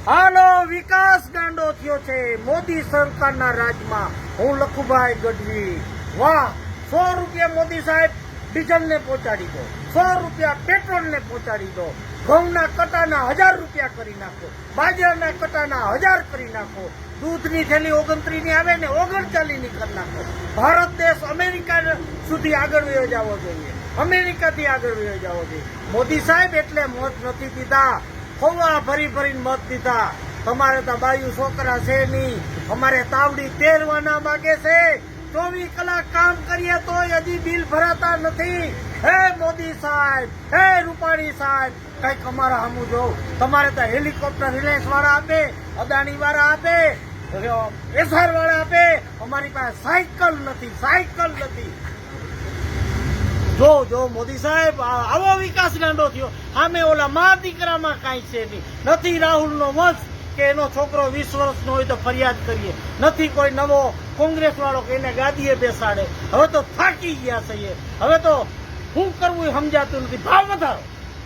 હાલો વિકાસ ગાંડો થયો છે મોદી સરકારના રાજમાં। હું લખુભાઈ ગઢવી। વાહ, 100 રૂપિયા મોદી સાહેબ ડીઝલ ને પહોંચાડી દો, 100 રૂપિયા પેટ્રોલ ને પહોંચાડી દો, ઘઉંના કટાના 1000 રૂપિયા કરી નાખો, બાજરાના કટાના 1000 કરી નાખો, દૂધની થેલી 29 ની આવે ને 39 ની કરી નાખો। ભારત દેશ અમેરિકા સુધી આગળ વયો જવો જોઈએ, અમેરિકાથી આગળ વયો જવો જોઈએ। મોદી સાહેબ એટલે મત નથી દીધા, ખોવા ભરી ભરીને મત દીધા। તમારે તો બાયુ છોકરા છે નહીં, અમારે તાવડી તેરવાના માગે છે। 24 કલાક કામ કરીએ તો હજી બિલ ભરાતા નથી। હે મોદી સાહેબ, હે રૂપાણી સાહેબ, કઈક અમારા સામું જોવ। તમારે તો હેલિકોપ્ટર રિલાયન્સ વાળા આપે, અદાણી વાળા આપે, એસઆર વાળા આપે, અમારી પાસે સાયકલ નથી, સાયકલ નથી। જો મોદી સાહેબ આવો વિકાસ ગાંડો થયો। સામે ઓલા મા દીકરામાં કાંઈ છે નહીં, નથી રાહુલનો વંશ કે એનો છોકરો 20 વર્ષનો હોય તો ફરિયાદ કરીએ, નથી કોઈ નવો કોંગ્રેસ વાળો કે એને ગાદીએ બેસાડે। હવે તો થાકી ગયા છે, હવે તો શું કરવું એ સમજાતું નથી।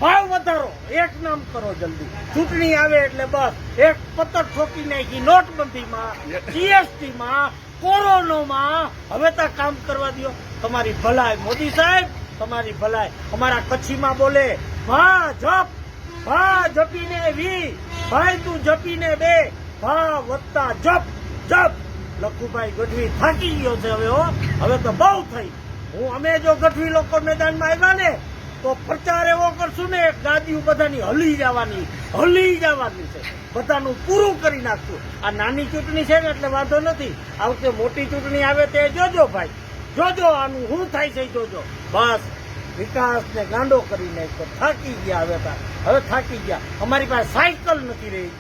ભાવ વધારો, એક નામ કરો જલ્દી। ચૂંટણી આવે એટલે બસ એક પત્તર ઠોકી નાખી, નોટબંધીમાં, જીએસટીમાં, કોરોનામાં। હવે તો કામ કરવા દો, તમારી ભલાઈ મોદી સાહેબ, તમારી ભલાઈ। અમારા કચ્છીમાં બોલે ભા જપીને વી, ભાઈ તું જપીને બે, ભા વત્તા જપ। લખુભાઈ ગઢવી થાકી ગયો છે હવે તો બહુ થઈ। અમે જો ગઢવી લોકો મેદાનમાં આવ્યા ને તો પ્રચાર એવો કરશું ને, ગાદીઓ બધાની હલી જવાની છે, બધાનું પૂરું કરી નાખશું। આ નાની ચૂંટણી છે ને એટલે વાંધો નથી, આ વખતે મોટી ચૂંટણી આવે તે જોજો ભાઈ, જોજો આનું શું થાય છે જોજો। બસ વિકાસ ને ગાંડો કરી નાખ્યો, થાકી ગયા હવે થાકી ગયા। અમારી પાસે સાયકલ નથી રહી,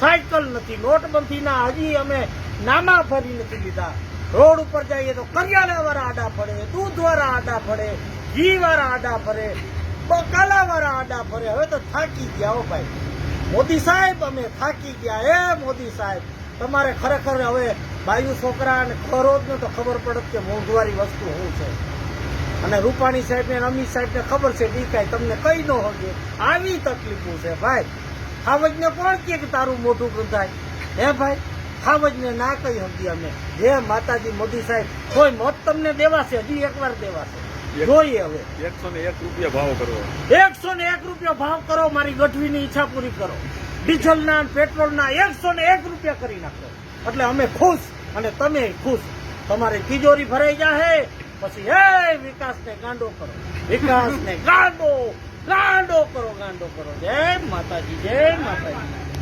સાયકલ નથી, નોટબંધીના હજી અમે નામા ફરી નથી લીધા। રોડ ઉપર જઈએ તો કરિયાણા વાળા આડા પડે, દૂધ વાળા આડા પડે, ઘી વાળા આડા ફરે, બકાલા વાળા આડા ફરે। હવે તો થાકી ગયા હો ભાઈ મોદી સાહેબ, અમે થાકી ગયા। હે મોદી સાહેબ, તમારે ખરેખર હવે બાયુ છોકરા અને ખરોજ ને તો ખબર પડત કે મોંઘવારી વસ્તુ શું છે। અને રૂપાણી સાહેબ ને અમિત સાહેબ ને ખબર છે કે કાંઈ તમને કઈ ન હોગે, આવી તકલીફો છે ભાઈ। ખાવજ ને કોણ કે તારું મોઢું ગંધાય? હે ભાઈ, ખાવજ ને ના કઈ હકી અમે। જય માતાજી મોદી સાહેબ, કોઈ મત તમને દેવાશે, હજી એકવાર દેવાશે, જોઈએ હવે। 101 રૂપિયા ભાવ કરો, 101 રૂપિયા ભાવ કરો, મારી ગઢવીની ઈચ્છા પૂરી કરો। ડીઝલના પેટ્રોલના 101 રૂપિયા કરી નાખો, એટલે અમે ખુશ અને તમે ખુશ। તમારી તિજોરી ભરાઈ જાહે, પછી હે વિકાસને ગાંડો કરો, વિકાસને ગાંડો કરો। જય માતાજી, જય માતાજી।